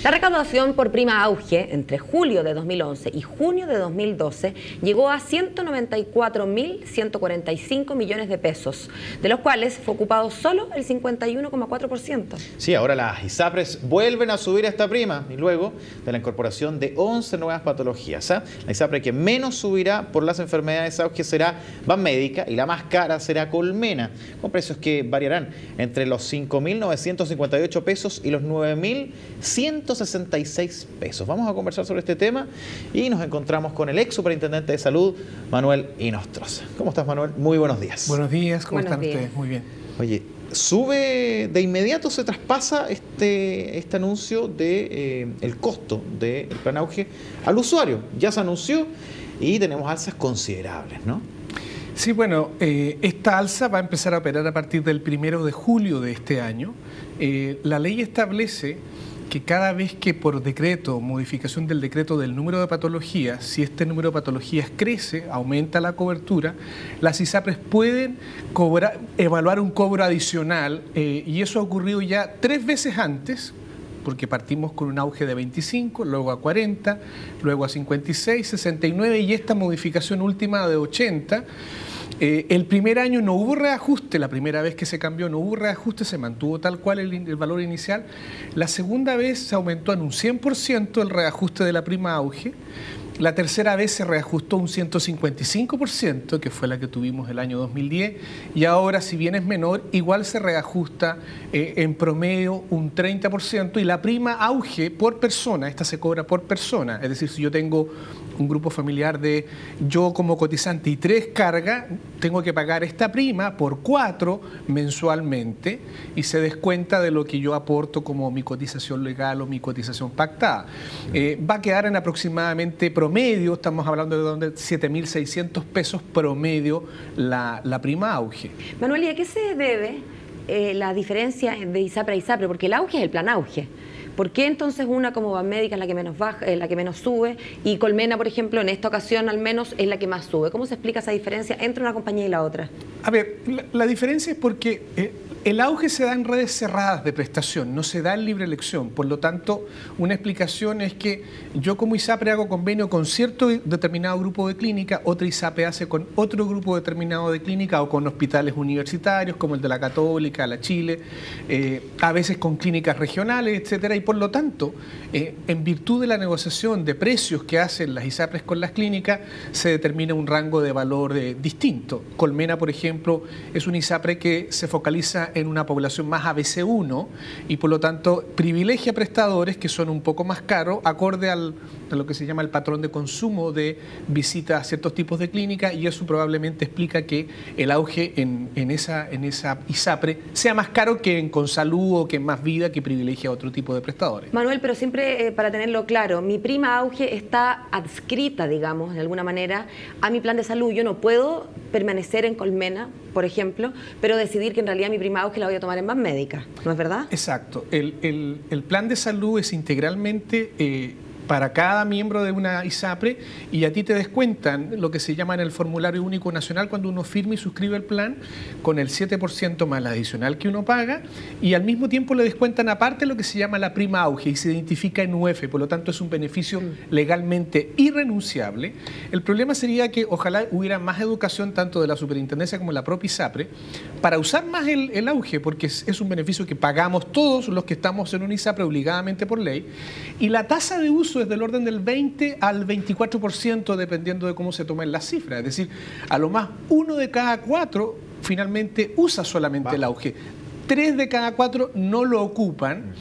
La recaudación por prima auge entre julio de 2011 y junio de 2012 llegó a 194.145 millones de pesos, de los cuales fue ocupado solo el 51,4%. Sí, ahora las ISAPRES vuelven a subir esta prima y luego de la incorporación de 11 nuevas patologías. La ISAPRE que menos subirá por las enfermedades auge será Banmédica y la más cara será Colmena, con precios que variarán entre los 5.958 pesos y los 9.166 pesos. Vamos a conversar sobre este tema y nos encontramos con el ex superintendente de salud, Manuel Inostroza. ¿Cómo estás, Manuel? Muy buenos días. Buenos días, ¿cómo están ustedes? Muy bien. Oye, sube de inmediato, se traspasa este anuncio de el costo del plan auge al usuario. Ya se anunció y tenemos alzas considerables, ¿no? Sí, bueno, esta alza va a empezar a operar a partir del 1 de julio de este año. La ley establece que cada vez que por decreto, modificación del decreto del número de patologías, si este número de patologías crece, aumenta la cobertura, las ISAPRES pueden evaluar un cobro adicional y eso ha ocurrido ya 3 veces antes, porque partimos con un auge de 25, luego a 40, luego a 56, 69 y esta modificación última de 80. El primer año no hubo reajuste, la primera vez que se cambió no hubo reajuste, se mantuvo tal cual el valor inicial. La segunda vez se aumentó en un 100% el reajuste de la prima auge. La tercera vez se reajustó un 155%, que fue la que tuvimos el año 2010, y ahora, si bien es menor, igual se reajusta en promedio un 30%, y la prima auge por persona, esta se cobra por persona, es decir, si yo tengo un grupo familiar de yo como cotizante y 3 cargas, tengo que pagar esta prima por 4 mensualmente y se descuenta de lo que yo aporto como mi cotización legal o mi cotización pactada. Va a quedar en aproximadamente promedio, estamos hablando de 7.600 pesos promedio la prima auge. Manuel, ¿y a qué se debe la diferencia de ISAPRE a ISAPRE? Porque el auge es el plan auge. ¿Por qué entonces una como Banmédica es la que menos baja, la que menos sube, y Colmena, por ejemplo, en esta ocasión al menos es la que más sube? ¿Cómo se explica esa diferencia entre una compañía y la otra? A ver, la diferencia es porque el auge se da en redes cerradas de prestación, no se da en libre elección. Por lo tanto, una explicación es que yo como ISAPRE hago convenio con cierto determinado grupo de clínica, otra ISAPRE hace con otro grupo determinado de clínica o con hospitales universitarios como el de la Católica, la Chile, a veces con clínicas regionales, etcétera. Y por lo tanto, en virtud de la negociación de precios que hacen las ISAPRES con las clínicas, se determina un rango de valor distinto. Colmena, por ejemplo, es una ISAPRE que se focaliza en una población más ABC1 y por lo tanto privilegia prestadores que son un poco más caros acorde a lo que se llama el patrón de consumo de visita a ciertos tipos de clínicas, y eso probablemente explica que el auge en esa ISAPRE sea más caro que en Consalud o que en Más Vida, que privilegia otro tipo de prestadores. Manuel, pero siempre para tenerlo claro, mi prima auge está adscrita, digamos, de alguna manera a mi plan de salud. Yo no puedo permanecer en Colmena, por ejemplo, pero decidir que en realidad mi prima auge la voy a tomar en Banmédica, ¿no es verdad? Exacto. El plan de salud es integralmente para cada miembro de una ISAPRE y a ti te descuentan lo que se llama en el formulario único nacional cuando uno firma y suscribe el plan con el 7% más la adicional que uno paga, y al mismo tiempo le descuentan aparte lo que se llama la prima auge y se identifica en UF, por lo tanto es un beneficio legalmente irrenunciable. El problema sería que ojalá hubiera más educación tanto de la superintendencia como de la propia ISAPRE para usar más el auge, porque es un beneficio que pagamos todos los que estamos en una ISAPRE obligadamente por ley, y la tasa de uso es del orden del 20 al 24% dependiendo de cómo se tomen las cifras. Es decir, a lo más 1 de cada 4 finalmente usa solamente el auge. 3 de cada 4 no lo ocupan,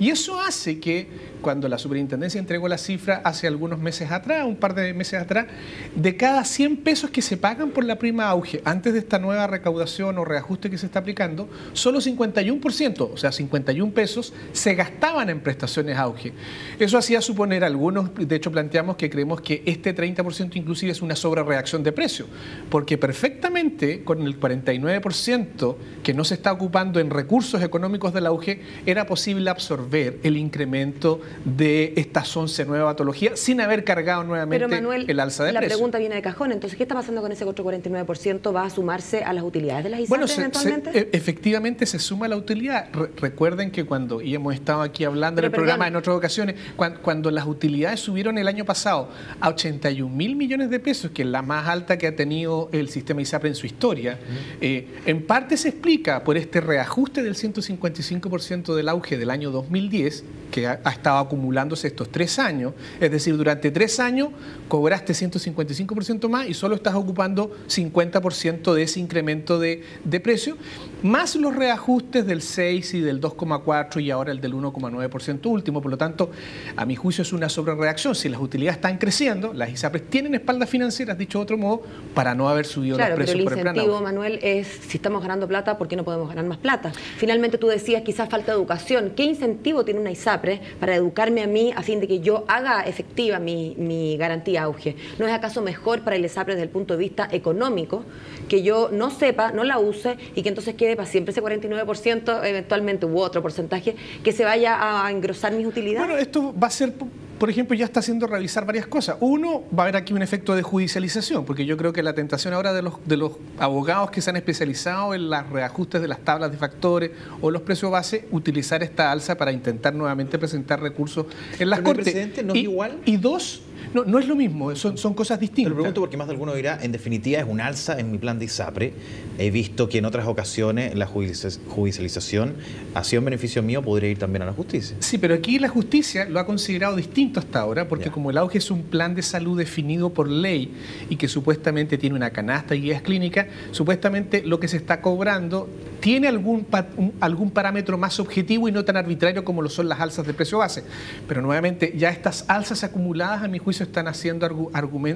y eso hace que cuando la superintendencia entregó la cifra hace algunos meses atrás, un par de meses atrás, de cada 100 pesos que se pagan por la prima auge, antes de esta nueva recaudación o reajuste que se está aplicando, solo 51%, o sea, 51 pesos, se gastaban en prestaciones auge. Eso hacía suponer algunos, de hecho planteamos que creemos que este 30% inclusive es una sobrereacción de precio, porque perfectamente con el 49% que no se está ocupando en recursos económicos del auge, era posible absorber el incremento de estas 11 nuevas patologías sin haber cargado nuevamente el alza de la precios. pregunta viene de cajón. Entonces, ¿qué está pasando con ese otro 49%? ¿Va a sumarse a las utilidades de las ISAPRES eventualmente? Efectivamente se suma la utilidad. Recuerden que cuando, y hemos estado aquí hablando en el programa en otras ocasiones, cuando las utilidades subieron el año pasado a 81.000 millones de pesos, que es la más alta que ha tenido el sistema ISAPRE en su historia, en parte se explica por este reajuste del 155% del auge del año 2010, que ha estado acumulándose estos 3 años. Es decir, durante 3 años cobraste 155% más y solo estás ocupando 50% de ese incremento de precio, más los reajustes del 6 y del 2,4 y ahora el del 1,9% último. Por lo tanto, a mi juicio es una sobrereacción. Si las utilidades están creciendo, las ISAPRES tienen espaldas financieras, dicho de otro modo, para no haber subido los precios por el plan. Claro, pero el incentivo, Manuel, es si estamos ganando plata, ¿por qué no podemos ganar más plata? Finalmente tú decías quizás falta educación. ¿Qué incentivo tiene una ISAPRE para educarme a mí a fin de que yo haga efectiva mi garantía auge? ¿No es acaso mejor para el ISAPRE desde el punto de vista económico que yo no sepa, no la use y que entonces quede para siempre ese 49% eventualmente u otro porcentaje que se vaya a engrosar mis utilidades? Bueno, esto va a ser... Por ejemplo, ya está haciendo revisar varias cosas. Uno, va a haber aquí un efecto de judicialización, porque yo creo que la tentación ahora de los abogados que se han especializado en los reajustes de las tablas de factores o los precios base, utilizar esta alza para intentar nuevamente presentar recursos en las Cortes. Presidente, ¿no es igual? Y dos, no es lo mismo, son cosas distintas. Te lo pregunto porque más de alguno dirá, en definitiva es un alza en mi plan de ISAPRE. He visto que en otras ocasiones la judicialización ha sido un beneficio mío, podría ir también a la justicia. Sí, pero aquí la justicia lo ha considerado distinto hasta ahora, porque como el auge es un plan de salud definido por ley y que supuestamente tiene una canasta y guías clínicas, supuestamente lo que se está cobrando tiene algún parámetro más objetivo y no tan arbitrario como lo son las alzas de precio base. Pero nuevamente, ya estas alzas acumuladas, a mi juicio, están haciendo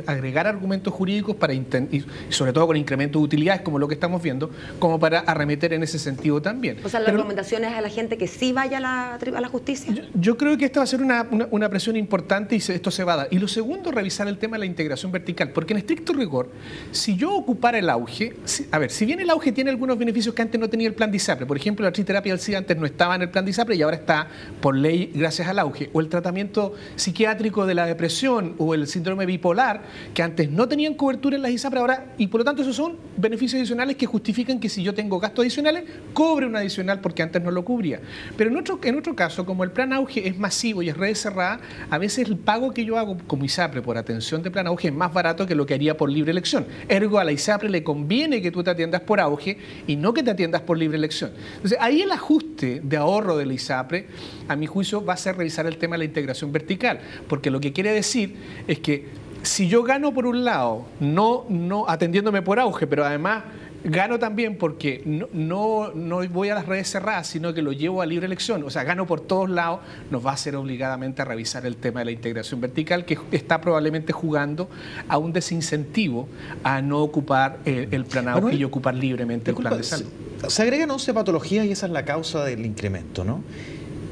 agregar argumentos jurídicos para y sobre todo con incremento de utilidades, como lo que estamos viendo, como para arremeter en ese sentido también. O sea, la recomendación es a la gente que sí vaya a la justicia. Yo creo que esta va a ser una presión importante y esto se va a dar. Y lo segundo, revisar el tema de la integración vertical, porque en estricto rigor, si yo ocupara el auge, si bien el auge tiene algunos beneficios que antes no tenía el plan de ISAPRE, por ejemplo, la triterapia del SIDA antes no estaba en el plan de ISAPRE y ahora está por ley gracias al auge, o el tratamiento psiquiátrico de la depresión o el síndrome bipolar, que antes no tenían cobertura en las ISAPRE ahora, y por lo tanto esos son beneficios adicionales que justifican que si yo tengo gastos adicionales, cobre un adicional porque antes no lo cubría. Pero en otro caso, como el plan auge es masivo y es red cerrada, a veces el pago que yo hago como ISAPRE por atención de plan auge es más barato que lo que haría por libre elección. Ergo, a la ISAPRE le conviene que tú te atiendas por auge y no que te atiendas por libre elección. Entonces, ahí el ajuste de ahorro de la ISAPRE, a mi juicio, va a ser revisar el tema de la integración vertical, porque lo que quiere decir es que si yo gano por un lado, no atendiéndome por auge, pero además gano también porque no voy a las redes cerradas, sino que lo llevo a libre elección, o sea, gano por todos lados, nos va a hacer obligadamente a revisar el tema de la integración vertical, que está probablemente jugando a un desincentivo a no ocupar el plan auge y ocupar libremente el plan de salud. Se agregan 11 patologías y esa es la causa del incremento, ¿no?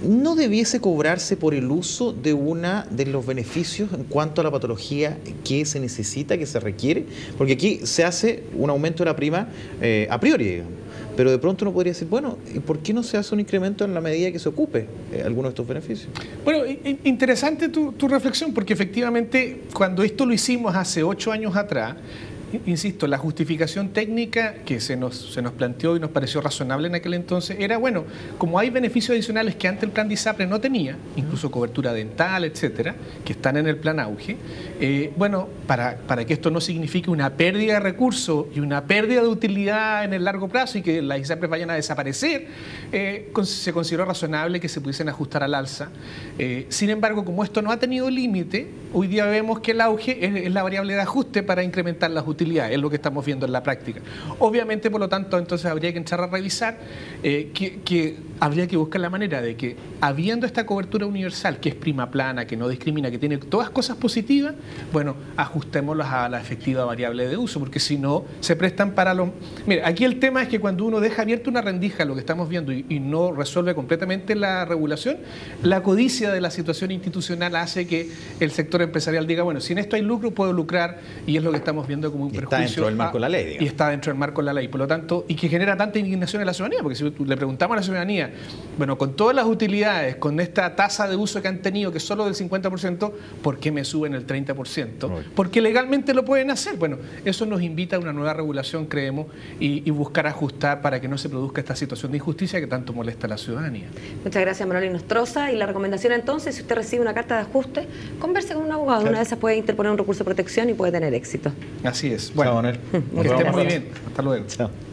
¿No debiese cobrarse por el uso de una de los beneficios en cuanto a la patología que se necesita, que se requiere? Porque aquí se hace un aumento de la prima a priori, digamos. Pero de pronto uno podría decir, bueno, ¿y por qué no se hace un incremento en la medida que se ocupe alguno de estos beneficios? Bueno, interesante tu reflexión, porque efectivamente cuando esto lo hicimos hace 8 años atrás, insisto, la justificación técnica que se nos planteó y nos pareció razonable en aquel entonces era, bueno, como hay beneficios adicionales que antes el plan de ISAPRE no tenía, incluso cobertura dental, etcétera, que están en el plan auge, bueno, para que esto no signifique una pérdida de recursos y una pérdida de utilidad en el largo plazo y que las ISAPRES vayan a desaparecer, se consideró razonable que se pudiesen ajustar al alza. Sin embargo, como esto no ha tenido límite, hoy día vemos que el auge es la variable de ajuste para incrementar las utilidades. Es lo que estamos viendo en la práctica. Obviamente, por lo tanto, entonces habría que entrar a revisar que habría que buscar la manera de que, habiendo esta cobertura universal, que es prima plana, que no discrimina, que tiene todas cosas positivas, bueno, ajustémoslas a la efectiva variable de uso, porque si no, se prestan para los... Mira, aquí el tema es que cuando uno deja abierta una rendija, lo que estamos viendo, y no resuelve completamente la regulación, la codicia de la situación institucional hace que el sector empresarial diga, bueno, si en esto hay lucro, puedo lucrar, y es lo que estamos viendo como Y perjuicio. está dentro del marco de la ley, digamos. Y está dentro del marco de la ley. Por lo tanto, y que genera tanta indignación en la ciudadanía, porque si le preguntamos a la ciudadanía, bueno, con todas las utilidades, con esta tasa de uso que han tenido, que es solo del 50%, ¿por qué me suben el 30%? Porque legalmente lo pueden hacer. Bueno, eso nos invita a una nueva regulación, creemos, y buscar ajustar para que no se produzca esta situación de injusticia que tanto molesta a la ciudadanía. Muchas gracias, Manuel Inostroza. Y la recomendación entonces, si usted recibe una carta de ajuste, converse con un abogado. Claro. Una de esas puede interponer un recurso de protección y puede tener éxito. Así es. Bueno, Chao, Manuel. Que estén muy bien. Hasta luego. Chao.